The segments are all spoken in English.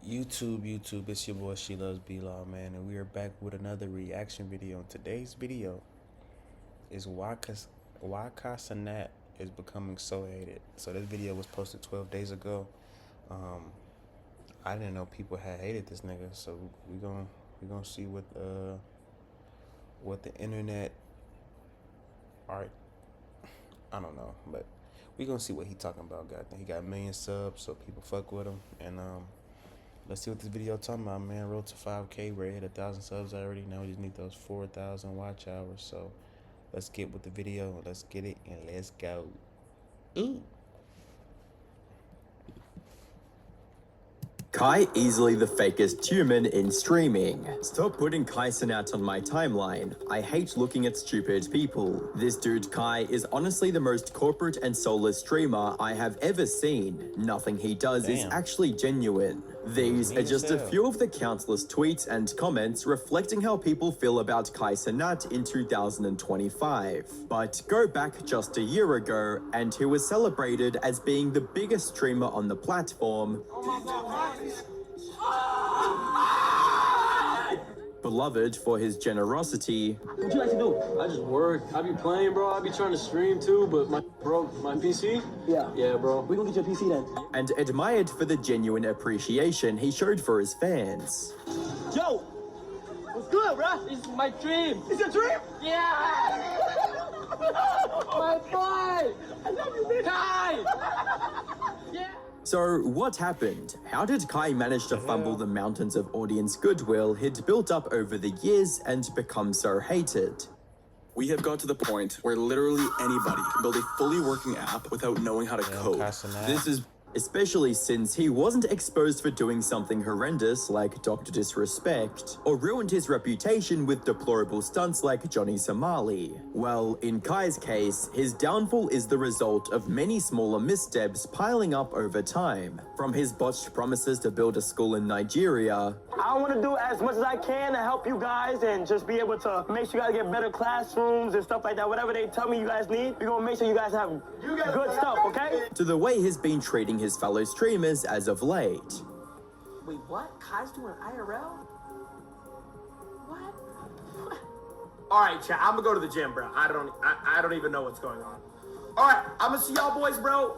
YouTube, it's your boy She Loves B-Law, man, and we are back with another reaction video. And today's video is why Cenat is becoming so hated. So this video was posted 12 days ago. I didn't know people had hated this nigga, so we gonna see what the internet art. I don't know, but we gonna see what he talking about. He got 1 million subs, so people fuck with him. And let's see what this video talking about, man. Road to 5K. We're at 1,000 subs already. Now we just need those 4,000 watch hours. So let's get with the video. Let's get it and let's go. Ooh. Kai easily the fakest human in streaming. Stop putting Kai Cenat on my timeline. I hate looking at stupid people. This dude Kai is honestly the most corporate and soulless streamer I have ever seen. Nothing he does is actually genuine. These are just a few of the countless tweets and comments reflecting how people feel about Kai Cenat in 2025. But go back just a year ago and he was celebrated as being the biggest streamer on the platform. Beloved for his generosity. What you like to do? I just work. I be playing, bro. I be trying to stream too, but my PC? Yeah, bro. We gonna get your PC then. And admired for the genuine appreciation he showed for his fans. Yo! What's good, bro? It's my dream. It's your dream? Yeah! My boy! I love you, man. Kai! Yeah! So what happened? How did Kai manage to fumble the mountains of audience goodwill he'd built up over the years and become so hated? We have got to the point where literally anybody can build a fully working app without knowing how to code. This is especially since he wasn't exposed for doing something horrendous like Dr. Disrespect, or ruined his reputation with deplorable stunts like Johnny Somali. Well, in Kai's case, his downfall is the result of many smaller missteps piling up over time. From his botched promises to build a school in Nigeria. I want to do as much as I can to help you guys and just be able to make sure you guys get better classrooms and stuff like that. Whatever they tell me you guys need, we're going to make sure you guys have good stuff, okay? To the way he's been treating his fellow streamers as of late. Wait, what? Kai's doing IRL? What? All right, chat. I'm gonna go to the gym, bro. I don't even know what's going on. All right, I'm gonna see y'all boys, bro.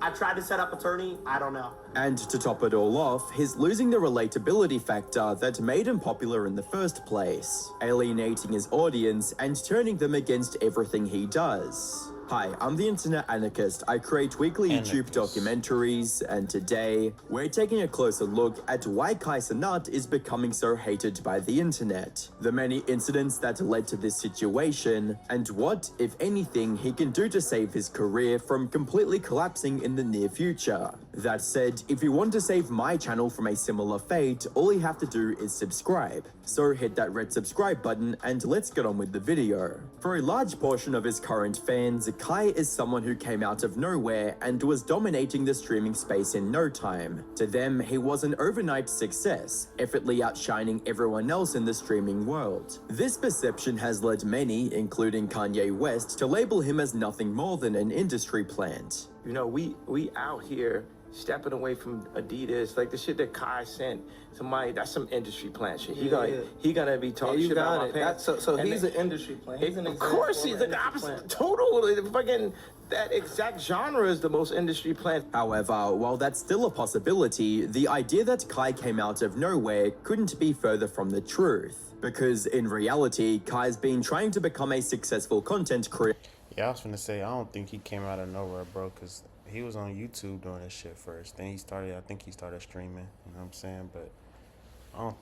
I tried to set up attorney. I don't know. And to top it all off, he's losing the relatability factor that made him popular in the first place, alienating his audience and turning them against everything he does. Hi, I'm the Internet Anarchist. I create weekly YouTube documentaries, and today, we're taking a closer look at why Kai Cenat is becoming so hated by the internet, the many incidents that led to this situation, and what, if anything, he can do to save his career from completely collapsing in the near future. That said, if you want to save my channel from a similar fate, all you have to do is subscribe. So hit that red subscribe button and let's get on with the video. For a large portion of his current fans, Kai is someone who came out of nowhere and was dominating the streaming space in no time. To them, he was an overnight success, effortlessly outshining everyone else in the streaming world. This perception has led many, including Kanye West, to label him as nothing more than an industry plant. You know, we out here stepping away from Adidas, like the shit that Kai sent somebody, that's some industry plant shit. He gonna be talking shit about my pants. So he's an industry plant. He's of course he's the opposite. Total, fucking, that exact genre is the most industry plant. However, while that's still a possibility, the idea that Kai came out of nowhere couldn't be further from the truth. Because in reality, Kai's been trying to become a successful content creator. Yeah, I was finna say, I don't think he came out of nowhere, bro, because he was on YouTube doing this shit first. Then I think he started streaming, you know what I'm saying? But, hell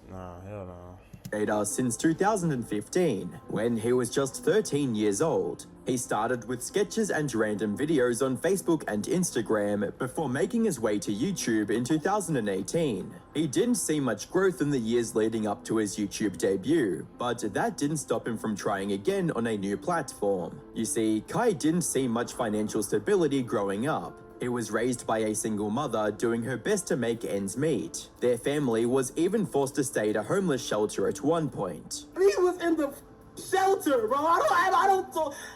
no. Since 2015, when he was just 13 years old. He started with sketches and random videos on Facebook and Instagram before making his way to YouTube in 2018. He didn't see much growth in the years leading up to his YouTube debut, but that didn't stop him from trying again on a new platform. You see, Kai didn't see much financial stability growing up. He was raised by a single mother doing her best to make ends meet. Their family was even forced to stay at a homeless shelter at one point. He was in the shelter, bro. I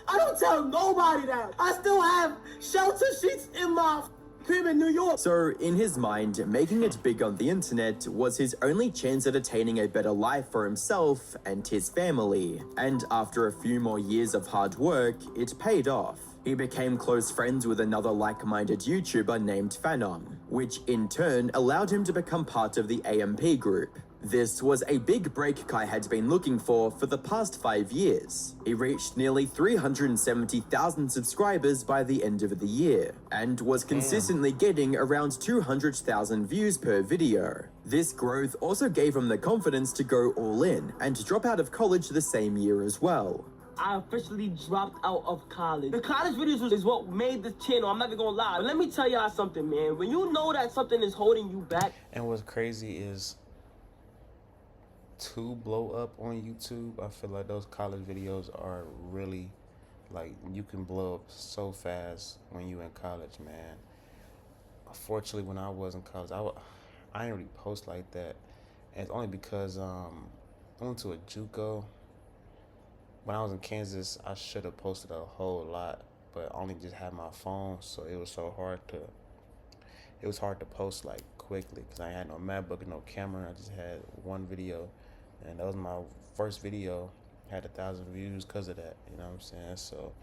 don't tell nobody that. I still have shelter sheets in my Crib in New York. So, in his mind, making it big on the internet was his only chance at attaining a better life for himself and his family. And after a few more years of hard work, it paid off. He became close friends with another like-minded YouTuber named Phanom, which in turn allowed him to become part of the AMP group. This was a big break Kai had been looking for the past 5 years. He reached nearly 370,000 subscribers by the end of the year, and was consistently getting around 200,000 views per video. This growth also gave him the confidence to go all in and drop out of college the same year as well. I officially dropped out of college. The college videos is what made the channel, I'm not even gonna lie. But let me tell y'all something, man. When you know that something is holding you back. And what's crazy is, to blow up on YouTube, I feel like those college videos are really, like, you can blow up so fast when you in college, man. Unfortunately, when I was in college, I didn't really post like that. And it's only because I went to a JUCO. When I was in Kansas, I should have posted a whole lot, but I only just had my phone, so it was hard to post like quickly because I had no MacBook and no camera. I just had one video, and that was my first video. I had 1,000 views because of that, you know what I'm saying? So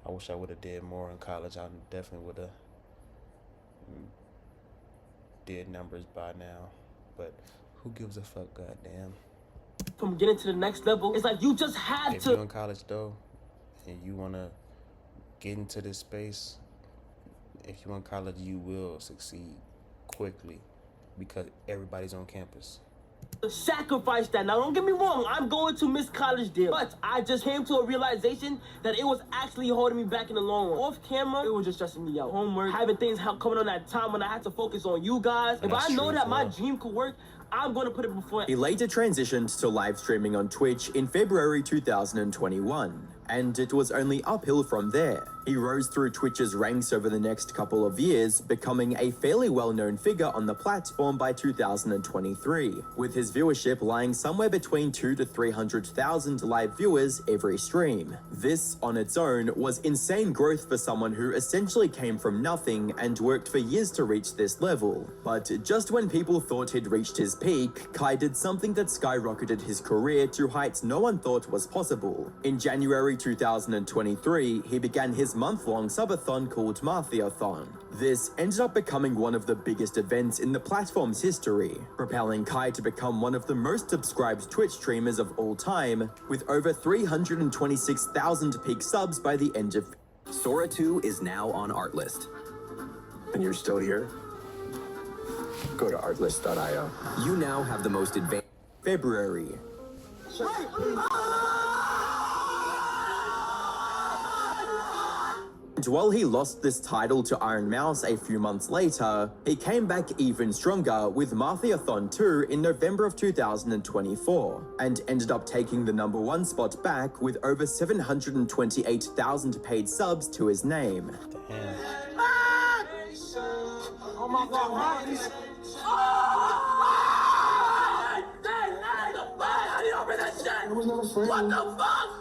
I wish I would have did more in college. I definitely would have did numbers by now, but who gives a fuck, goddamn. From getting to the next level, it's like you just had If to. you're in college though, and you wanna get into this space, if you're in college, you will succeed quickly because everybody's on campus. Sacrifice that. Now, don't get me wrong, I'm going to miss college there, but I just came to a realization that it was actually holding me back in the long run. Off camera, it was just stressing me out. Homework, having things coming on that time when I had to focus on you guys. If I know that my dream could work, I'm going to put it before. He later transitioned to live streaming on Twitch in February 2021, and it was only uphill from there. He rose through Twitch's ranks over the next couple of years, becoming a fairly well-known figure on the platform by 2023, with his viewership lying somewhere between 200,000 to 300,000 live viewers every stream. This, on its own, was insane growth for someone who essentially came from nothing and worked for years to reach this level. But just when people thought he'd reached his peak, Kai did something that skyrocketed his career to heights no one thought was possible. In January 2023, he began his month-long subathon called Marthiathon. This ended up becoming one of the biggest events in the platform's history, propelling Kai to become one of the most subscribed Twitch streamers of all time, with over 326,000 peak subs by the end of... Sora 2 is now on Artlist. And you're still here? Go to artlist.io. You now have the most advanced... February. And while he lost this title to Iron Mouse a few months later, he came back even stronger with Marthiathon 2 in November of 2024, and ended up taking the #1 spot back with over 728,000 paid subs to his name. Damn. Oh my God, what the fuck?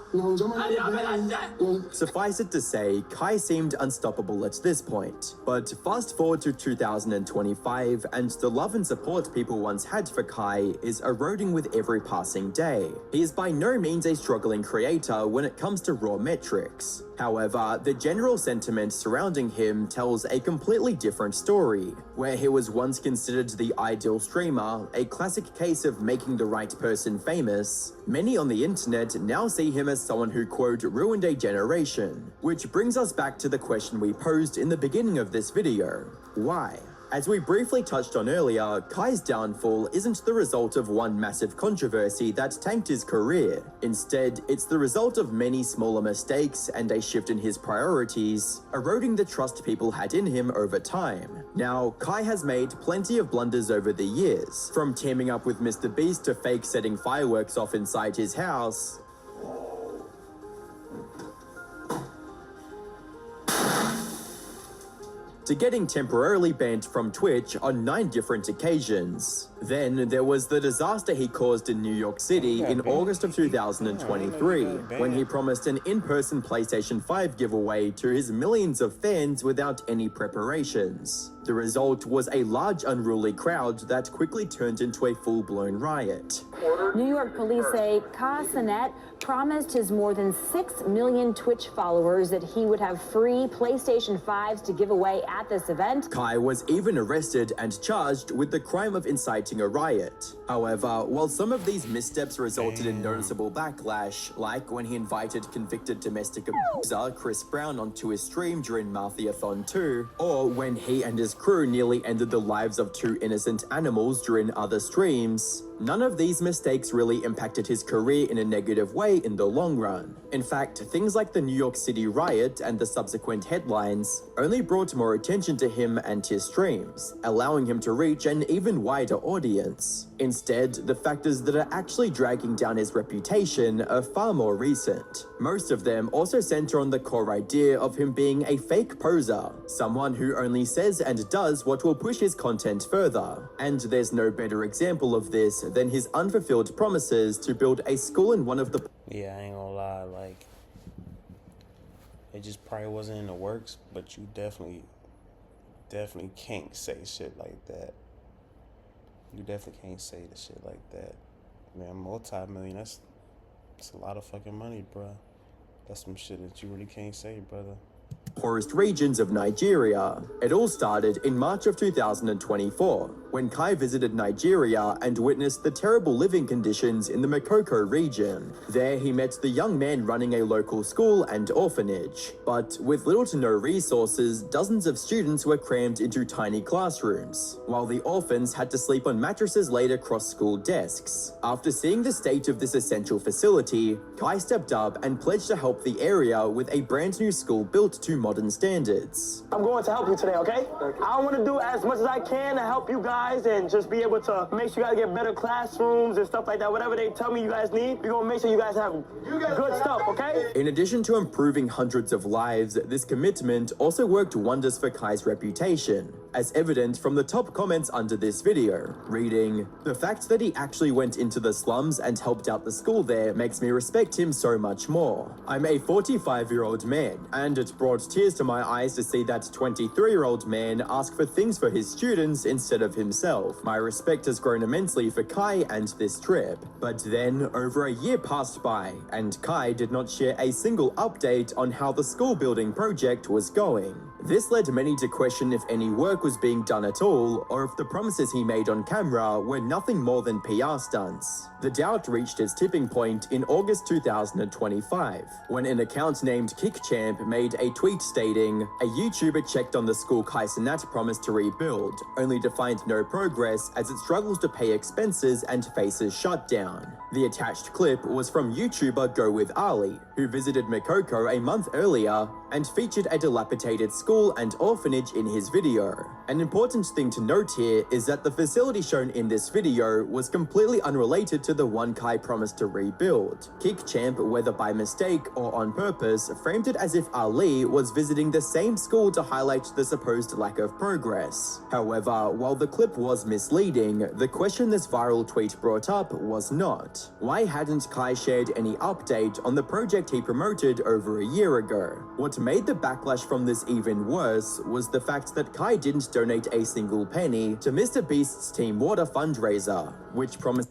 Suffice it to say, Kai seemed unstoppable at this point. But fast forward to 2025, and the love and support people once had for Kai is eroding with every passing day. He is by no means a struggling creator when it comes to raw metrics. However, the general sentiment surrounding him tells a completely different story. Where he was once considered the ideal streamer, a classic case of making the right person famous, many on the internet now see him as someone who, quote, ruined a generation. Which brings us back to the question we posed in the beginning of this video. Why? As we briefly touched on earlier, Kai's downfall isn't the result of one massive controversy that tanked his career. Instead, it's the result of many smaller mistakes and a shift in his priorities, eroding the trust people had in him over time. Now, Kai has made plenty of blunders over the years, from teaming up with Mr. Beast to fake setting fireworks off inside his house, to getting temporarily banned from Twitch on 9 different occasions. Then there was the disaster he caused in New York City in August of 2023, when he promised an in-person PlayStation 5 giveaway to his millions of fans without any preparations. The result was a large unruly crowd that quickly turned into a full-blown riot. New York police say Cenat promised his more than 6 million Twitch followers that he would have free PlayStation 5s to give away at this event. Kai was even arrested and charged with the crime of inciting a riot. However, while some of these missteps resulted in noticeable backlash, like when he invited convicted domestic abuser Chris Brown onto his stream during Mafia-thon 2, or when he and his crew nearly ended the lives of 2 innocent animals during other streams, none of these mistakes really impacted his career in a negative way in the long run. In fact, things like the New York City riot and the subsequent headlines only brought more attention to him and his streams, allowing him to reach an even wider audience. Instead, the factors that are actually dragging down his reputation are far more recent. Most of them also center on the core idea of him being a fake poser, someone who only says and does what will push his content further. And there's no better example of this than his unfulfilled promises to build a school in one of the... Yeah, I ain't gonna lie, like, it just probably wasn't in the works, but you definitely can't say shit like that. You definitely can't say the shit like that. Man, multi-million, that's a lot of fucking money, bruh. That's some shit that you really can't say, brother. Poorest regions of Nigeria. It all started in March of 2024, when Kai visited Nigeria and witnessed the terrible living conditions in the Makoko region. There he met the young man running a local school and orphanage. But with little to no resources, dozens of students were crammed into tiny classrooms, while the orphans had to sleep on mattresses laid across school desks. After seeing the state of this essential facility, Kai stepped up and pledged to help the area with a brand new school built to modern standards. I'm going to help you today, okay? I want to do as much as I can to help you guys and just be able to make sure you guys get better classrooms and stuff like that. Whatever they tell me you guys need, we're going to make sure you guys have good stuff, okay? In addition to improving hundreds of lives, this commitment also worked wonders for Kai's reputation, as evident from the top comments under this video, reading, "The fact that he actually went into the slums and helped out the school there makes me respect him so much more. I'm a 45-year-old man, and it brought tears to my eyes to see that 23-year-old man ask for things for his students instead of himself. My respect has grown immensely for Kai and this trip." But then, over a year passed by, and Kai did not share a single update on how the school building project was going. This led many to question if any work was being done at all, or if the promises he made on camera were nothing more than PR stunts. The doubt reached its tipping point in August 2025, when an account named KickChamp made a tweet stating, "A YouTuber checked on the school Cenat promised to rebuild, only to find no progress as it struggles to pay expenses and faces shutdown." The attached clip was from YouTuber Go With Ali, who visited Makoko a month earlier and featured a dilapidated school and orphanage in his video. An important thing to note here is that the facility shown in this video was completely unrelated to the one Kai promised to rebuild. KickChamp, whether by mistake or on purpose, framed it as if Ali was visiting the same school to highlight the supposed lack of progress. However, while the clip was misleading, the question this viral tweet brought up was not. Why hadn't Kai shared any update on the project he promoted over a year ago? What made the backlash from this even worse was the fact that Kai didn't donate a single penny to Mr. Beast's Team Water fundraiser, which promises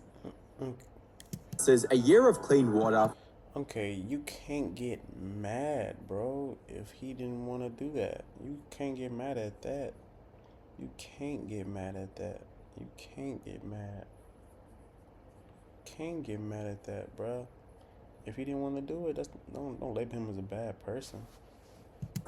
a year of clean water. Okay, you can't get mad, bro, if he didn't want to do that. You can't get mad at that. You can't get mad at that. You can't get mad. Can't get mad at that, bro. If he didn't want to do it, don't label him as a bad person.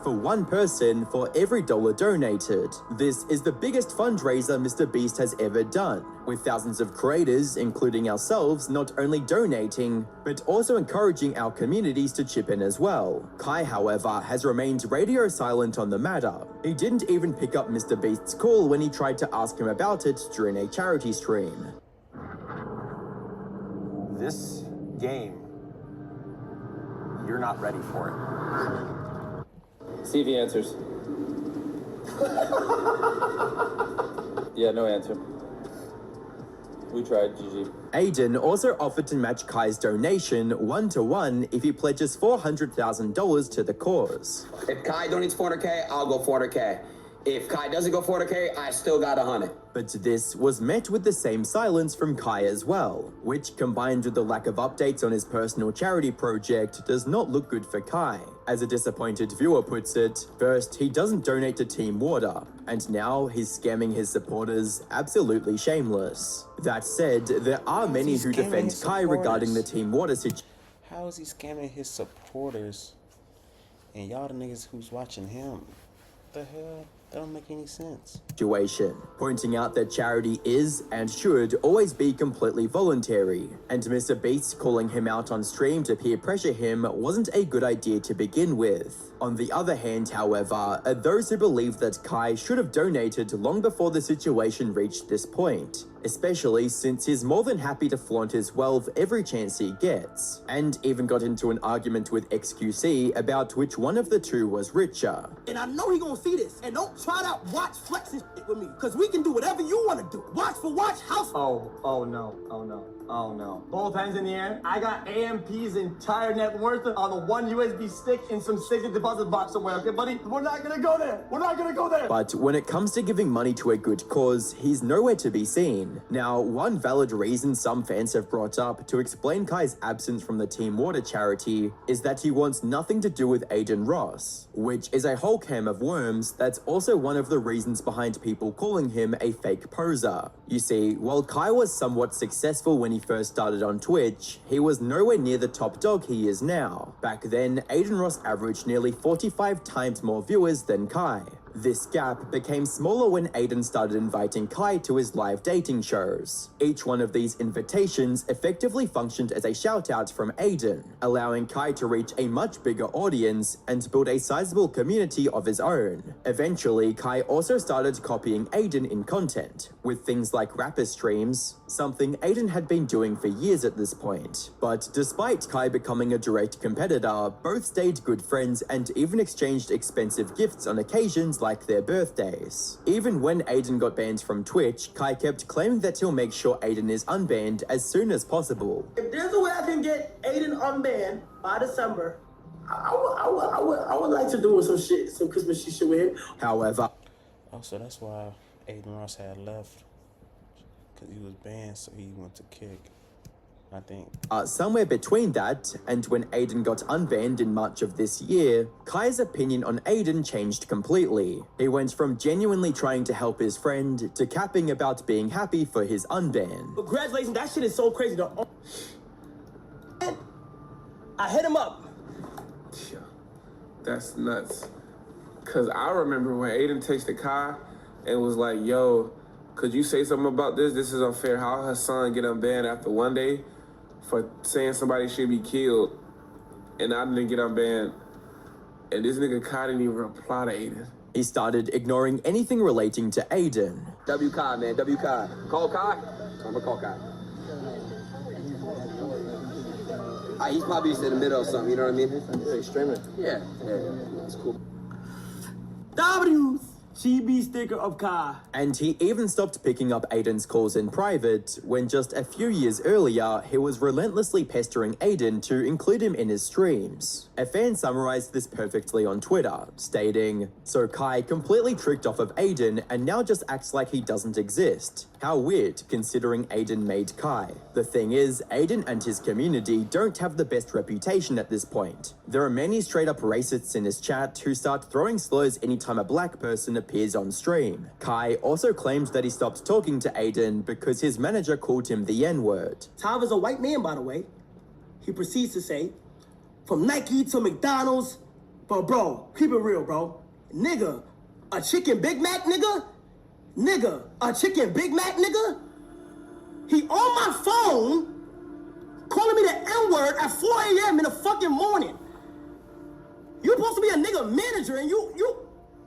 For one person for every $1 donated. This is the biggest fundraiser Mr. Beast has ever done, with thousands of creators, including ourselves, not only donating, but also encouraging our communities to chip in as well. Kai, however, has remained radio silent on the matter. He didn't even pick up Mr. Beast's call when he tried to ask him about it during a charity stream. This game, you're not ready for it. See if he answers. Yeah, no answer. We tried, GG. Aiden also offered to match Kai's donation 1-to-1 if he pledges $400,000 to the cause. If Kai donates 400K, I'll go 400K. If Kai doesn't go 400K, I still got 100. But this was met with the same silence from Kai as well, which combined with the lack of updates on his personal charity project does not look good for Kai. As a disappointed viewer puts it, first he doesn't donate to Team Water, and now he's scamming his supporters absolutely shameless. That said, there are many who defend Kai regarding the Team Water situation. How is he scamming his supporters? And y'all the niggas who's watching him? The hell? That don't make any sense. Pointing out that charity is and should always be completely voluntary, and Mr. Beast calling him out on stream to peer pressure him wasn't a good idea to begin with. On the other hand, however, are those who believe that Kai should have donated long before the situation reached this point, especially since he's more than happy to flaunt his wealth every chance he gets, and even got into an argument with XQC about which one of the two was richer. And I know he gonna see this, and don't try to watch flexing shit with me, because we can do whatever you want to do. Watch for watch, house. Oh no. Both hands in the air. I got AMP's entire net worth on the one USB stick in some safety deposit box somewhere, okay, buddy? We're not gonna go there. But when it comes to giving money to a good cause, he's nowhere to be seen. Now, one valid reason some fans have brought up to explain Kai's absence from the Team Water charity is that he wants nothing to do with Aiden Ross, which is a whole can of worms that's also one of the reasons behind people calling him a fake poser. You see, while Kai was somewhat successful when he first started on Twitch, he was nowhere near the top dog he is now. Back then, Aiden Ross averaged nearly 45 times more viewers than Kai. This gap became smaller when Aiden started inviting Kai to his live dating shows. Each one of these invitations effectively functioned as a shout-out from Aiden, allowing Kai to reach a much bigger audience and build a sizable community of his own. Eventually, Kai also started copying Aiden in content, with things like rapper streams, something Aiden had been doing for years at this point. But despite Kai becoming a direct competitor, both stayed good friends and even exchanged expensive gifts on occasions like their birthdays. Even when Aiden got banned from Twitch, Kai kept claiming that he'll make sure Aiden is unbanned as soon as possible. If there's a way I can get Aiden unbanned by December, I would like to do some Christmas shit with him. However, so that's why Aiden Ross had left, because he was banned, so he went to Kick, I think. Somewhere between that and when Aiden got unbanned in March of this year, Kai's opinion on Aiden changed completely. He went from genuinely trying to help his friend to capping about being happy for his unban. Congratulations, that shit is so crazy though. I hit him up. Yeah, that's nuts. Cause I remember when Aiden texted Kai and was like, yo, could you say something about this? This is unfair. How her son get unbanned after one day for saying somebody should be killed, and I didn't get unbanned, and this nigga Kai didn't even reply to Aiden. He started ignoring anything relating to Aiden. W Kai, man, W Kai. Call Kai? I'm gonna call Kai. He's probably just in the middle of something, you know what I mean? He's streaming. Yeah, it's cool. W's. GB sticker of Kai. And he even stopped picking up Aiden's calls in private when just a few years earlier, he was relentlessly pestering Aiden to include him in his streams. A fan summarized this perfectly on Twitter, stating, "So Kai completely tricked off of Aiden and now just acts like he doesn't exist. How weird, considering Aiden made Kai. The thing is, Aiden and his community don't have the best reputation at this point. There are many straight-up racists in his chat who start throwing slurs anytime a black person appears on stream." Kai also claimed that he stopped talking to Aiden because his manager called him the N-word. Tav is a white man, by the way. He proceeds to say, from Nike to McDonald's, but bro, keep it real, bro. Nigga, a chicken Big Mac, nigga? Nigga, a chicken Big Mac, nigga? He on my phone calling me the N-word at 4 a.m. in the fucking morning. You supposed to be a nigga manager and you,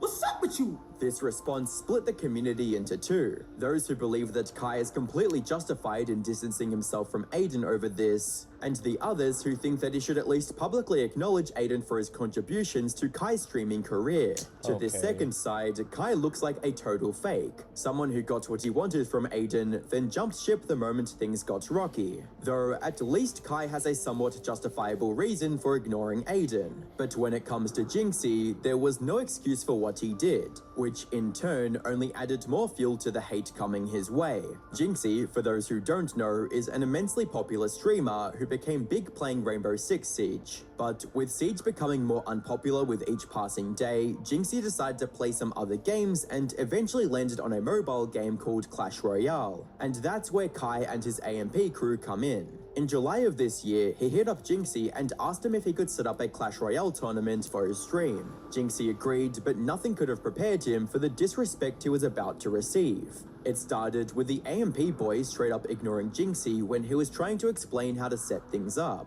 what's up with you? This response split the community into two. Those who believe that Kai is completely justified in distancing himself from Aiden over this, and the others who think that he should at least publicly acknowledge Aiden for his contributions to Kai's streaming career. To this second side, Kai looks like a total fake. Someone who got what he wanted from Aiden, then jumped ship the moment things got rocky. Though, at least Kai has a somewhat justifiable reason for ignoring Aiden. But when it comes to Jinxie, there was no excuse for what he did, which in turn only added more fuel to the hate coming his way. Jinxie, for those who don't know, is an immensely popular streamer who became big playing Rainbow Six Siege. But with Siege becoming more unpopular with each passing day, Jinxie decided to play some other games and eventually landed on a mobile game called Clash Royale. And that's where Kai and his AMP crew come in. In July of this year, he hit up Jinxie and asked him if he could set up a Clash Royale tournament for his stream. Jinxie agreed, but nothing could have prepared him for the disrespect he was about to receive. It started with the AMP boys straight up ignoring Jinxie when he was trying to explain how to set things up.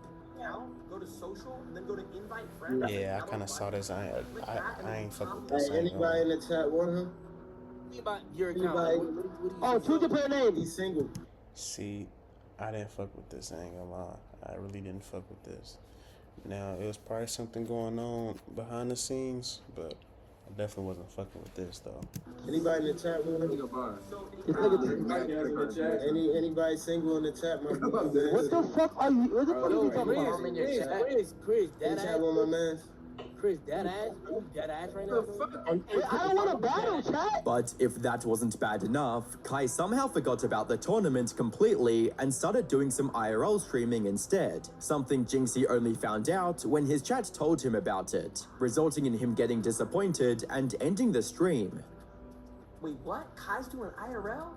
Go to social, and then go to invite friends. Yeah, I kind of saw this. I ain't fuck with this. Anybody in the chat want him? Your Anybody? Oh, choose your player name. He's single. See, I didn't fuck with this. I ain't gonna lie. I really didn't fuck with this. Now, it was probably something going on behind the scenes, but I definitely wasn't fucking with this, though. Anybody in the chat want him? Anybody single in the chat? What the fuck are you? What the fuck are you talking about? Chris, that chat want my man. Chris, that ass right now. I don't want to battle, chat. But if that wasn't bad enough, Kai somehow forgot about the tournament completely and started doing some IRL streaming instead, something Jinxie only found out when his chat told him about it, resulting in him getting disappointed and ending the stream. Wait, what? Kai's doing IRL?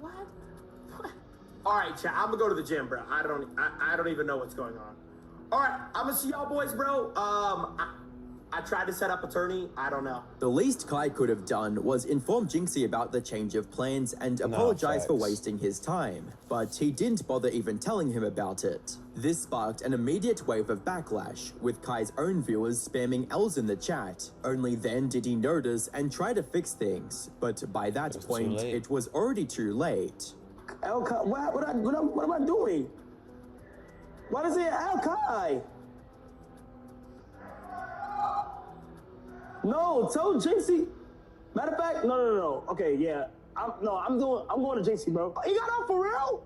What? All right, chat. I'm gonna go to the gym, bro. I don't even know what's going on. All right, I'm gonna see y'all boys, bro. I tried to set up attorney. I don't know. The least Kai could have done was inform Jinxie about the change of plans and apologize for wasting his time, but he didn't bother even telling him about it. This sparked an immediate wave of backlash, with Kai's own viewers spamming L's in the chat. Only then did he notice and try to fix things, but by that point, it was already too late. What am I doing? Why does it Al Kai? No, tell Jinxie. Matter of fact, no. Okay, yeah. I'm going to Jinxie, bro. You got out for real?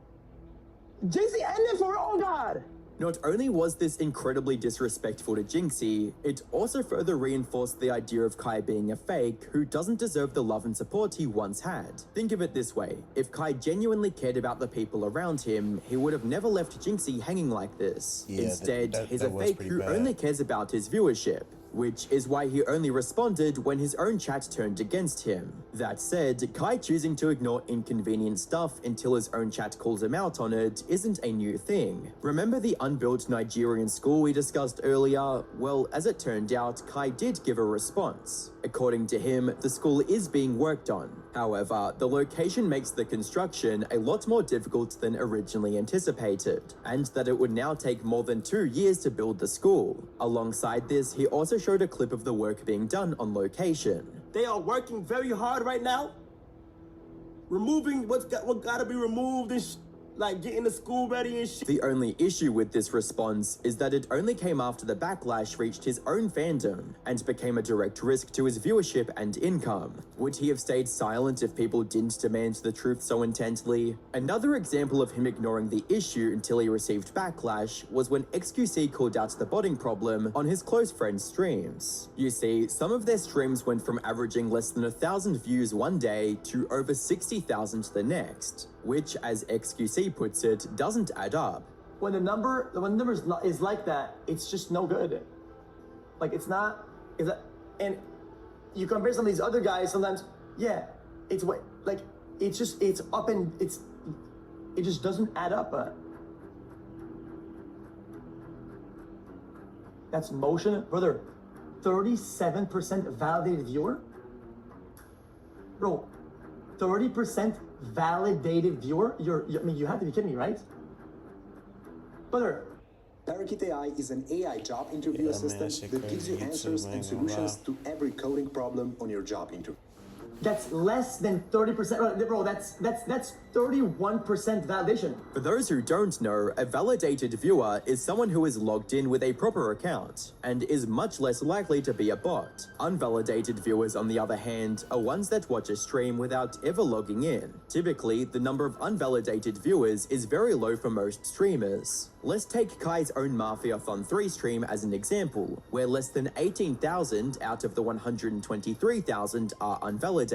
Jinxie ended for real? Oh God. Not only was this incredibly disrespectful to Jinxie, it also further reinforced the idea of Kai being a fake who doesn't deserve the love and support he once had. Think of it this way, if Kai genuinely cared about the people around him, he would have never left Jinxie hanging like this. Yeah, Instead, he's a fake who only cares about his viewership, which is why he only responded when his own chat turned against him. That said, Kai choosing to ignore inconvenient stuff until his own chat calls him out on it isn't a new thing. Remember the unbuilt Nigerian school we discussed earlier? Well, as it turned out, Kai did give a response. According to him, the school is being worked on. However, the location makes the construction a lot more difficult than originally anticipated, and that it would now take more than 2 years to build the school. Alongside this, he also showed a clip of the work being done on location. They are working very hard right now, removing what gotta be removed and like getting the school ready and shit. The only issue with this response is that it only came after the backlash reached his own fandom and became a direct risk to his viewership and income. Would he have stayed silent if people didn't demand the truth so intently? Another example of him ignoring the issue until he received backlash was when XQC called out the botting problem on his close friends' streams. You see, some of their streams went from averaging less than 1,000 views one day to over 60,000 the next, which, as XQC puts it, doesn't add up. When the number is like that, it's just no good. Like it's not. And you compare some of these other guys. Sometimes, yeah, it's what like it's up and it just doesn't add up. That's motion, brother. 37% validated viewer, bro. 30% validated viewer? I mean, you have to be kidding me, right? Brother, Parakeet AI is an AI job interview assistant that gives you answers and solutions to every coding problem on your job interview. That's less than 30%. Bro, that's 31% validation. For those who don't know, a validated viewer is someone who is logged in with a proper account and is much less likely to be a bot. Unvalidated viewers, on the other hand, are ones that watch a stream without ever logging in. Typically, the number of unvalidated viewers is very low for most streamers. Let's take Kai's own Mafiathon 3 stream as an example, where less than 18,000 out of the 123,000 are unvalidated.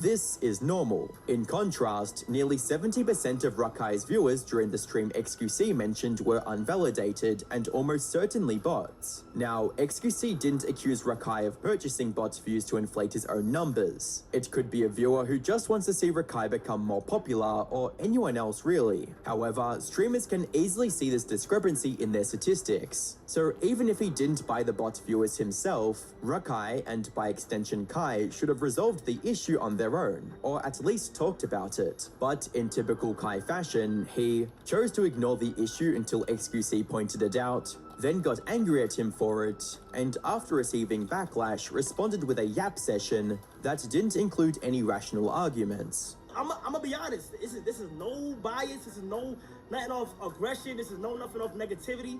This is normal. In contrast, nearly 70% of Rakai's viewers during the stream XQC mentioned were unvalidated and almost certainly bots. Now, XQC didn't accuse Rakai of purchasing bots views to inflate his own numbers. It could be a viewer who just wants to see Rakai become more popular, or anyone else really. However, streamers can easily see this discrepancy in their statistics. So even if he didn't buy the bot viewers himself, Rakai, and by extension Kai, should have resolved the issue on their own, or at least talked about it. But in typical Kai fashion, he chose to ignore the issue until XQC pointed it out, then got angry at him for it, and after receiving backlash, responded with a yap session that didn't include any rational arguments. I'm gonna be honest. This is no bias. This is no nothing off aggression. This is nothing off negativity.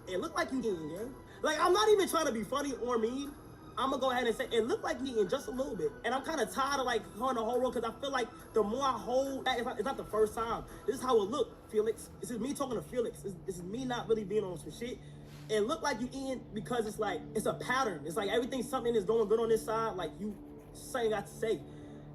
It looked like you eating, yeah? Like, I'm not even trying to be funny or mean. I'm gonna go ahead and say it looked like me eating just a little bit. And I'm kind of tired of like going the whole road because I feel like the more I hold back, it's not the first time. This is how it looked, Felix. This is me talking to Felix. This is me not really being on some shit. It looked like you eating because it's like, it's a pattern. It's like everything, something is going good on this side. Like you saying got to say.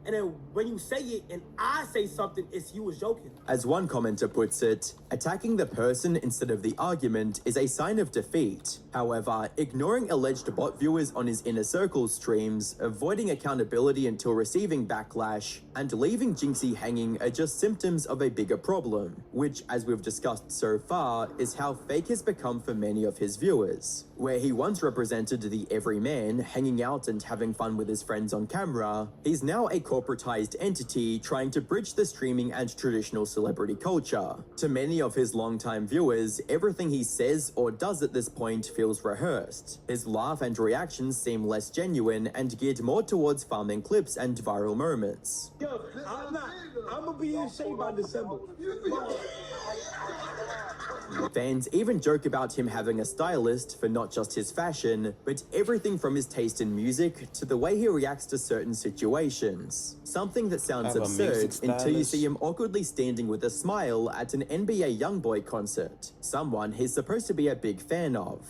And then when you say it and I say something, it's you was joking. As one commenter puts it, attacking the person instead of the argument is a sign of defeat. However, ignoring alleged bot viewers on his inner circle streams, avoiding accountability until receiving backlash, and leaving Jinxie hanging are just symptoms of a bigger problem, which, as we've discussed so far, is how fake has become for many of his viewers. Where he once represented the everyman, hanging out and having fun with his friends on camera, he's now a corporatized entity trying to bridge the streaming and traditional celebrity culture. To many of his longtime viewers, everything he says or does at this point feels rehearsed. His laugh and reactions seem less genuine and geared more towards farming clips and viral moments. Yo, I'm gonna be in shape by December. Fans even joke about him having a stylist for not just his fashion, but everything from his taste in music to the way he reacts to certain situations. Something that sounds absurd until you see him awkwardly standing with a smile at an NBA YoungBoy concert, someone he's supposed to be a big fan of.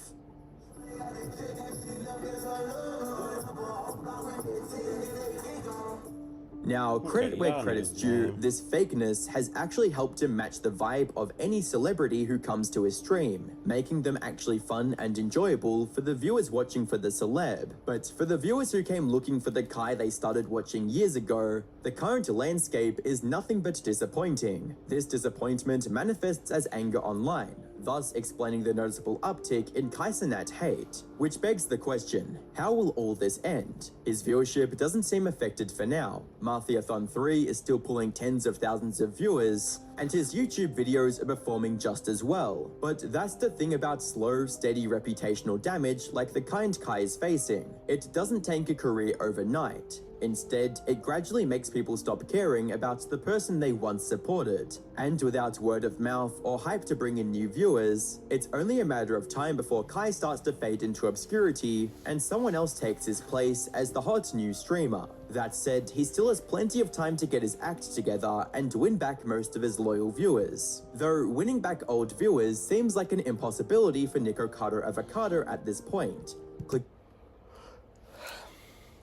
Now, credit where credit's due, this fakeness has actually helped him match the vibe of any celebrity who comes to his stream, making them actually fun and enjoyable for the viewers watching for the celeb. But for the viewers who came looking for the Kai they started watching years ago, the current landscape is nothing but disappointing. This disappointment manifests as anger online, thus explaining the noticeable uptick in Cenat hate, which begs the question, how will all this end? His viewership doesn't seem affected for now. Mafiathon 3 is still pulling tens of thousands of viewers, and his YouTube videos are performing just as well. But that's the thing about slow, steady reputational damage like the kind Kai is facing. It doesn't take a career overnight. Instead, it gradually makes people stop caring about the person they once supported. And without word of mouth or hype to bring in new viewers, it's only a matter of time before Kai starts to fade into obscurity and someone else takes his place as the hot new streamer. That said, he still has plenty of time to get his act together and win back most of his loyal viewers. Though winning back old viewers seems like an impossibility for Nico Carter Avocado at this point.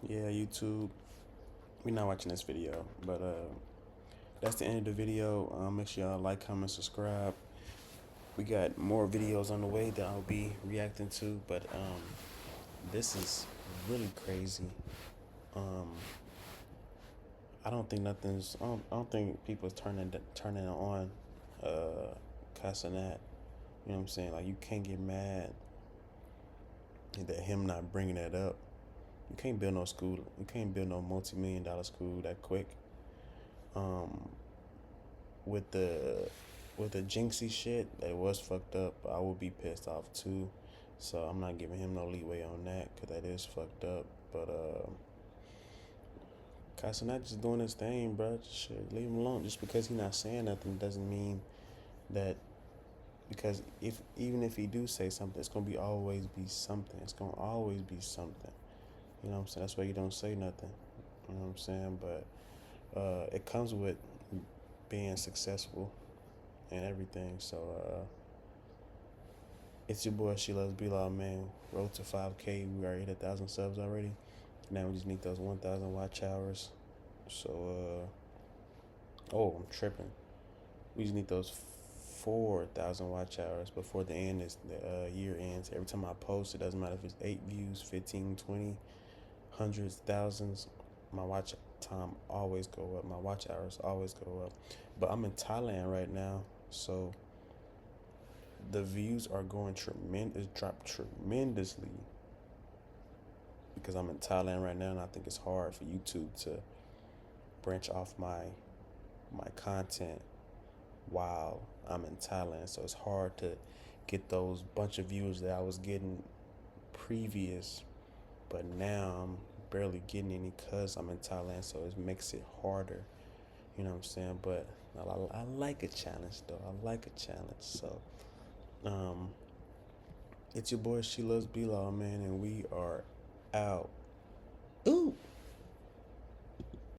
Yeah, YouTube. We're not watching this video, but that's the end of the video. Make sure y'all like, comment, subscribe. We got more videos on the way that I'll be reacting to, but this is really crazy. I don't think nothing's. I don't think people's turning on Cenat. You know what I'm saying? Like, you can't get mad that him not bringing that up. You can't build no school. You can't build no multi-million-dollar school that quick. With with the Jinxie shit, it was fucked up. I would be pissed off too. So I'm not giving him no leeway on that, because that is fucked up. But Cenat just doing his thing, bro. Just shit, leave him alone. Just because he's not saying nothing doesn't mean that, because even if he do say something, it's gonna always be something. It's gonna always be something. You know what I'm saying? That's why you don't say nothing. You know what I'm saying? But it comes with being successful and everything. So it's your boy, She Loves B-Law, man. Road to 5K. We already hit 1,000 subs already. Now we just need those 1,000 watch hours. So oh, I'm tripping. We just need those 4,000 watch hours before the year ends. Every time I post, it doesn't matter if it's 8 views, 15, 20, hundreds, thousands, my watch time always go up. My watch hours always go up. But I'm in Thailand right now, so the views are going dropped tremendously, because I'm in Thailand right now, and I think it's hard for YouTube to branch off my content while I'm in Thailand. So it's hard to get those bunch of views that I was getting previous, but now I'm barely getting any because I'm in Thailand. So it makes it harder. You know what I'm saying? But I like a challenge, though. I like a challenge. So it's your boy, She Loves B-Law, man, and we are out. Ooh.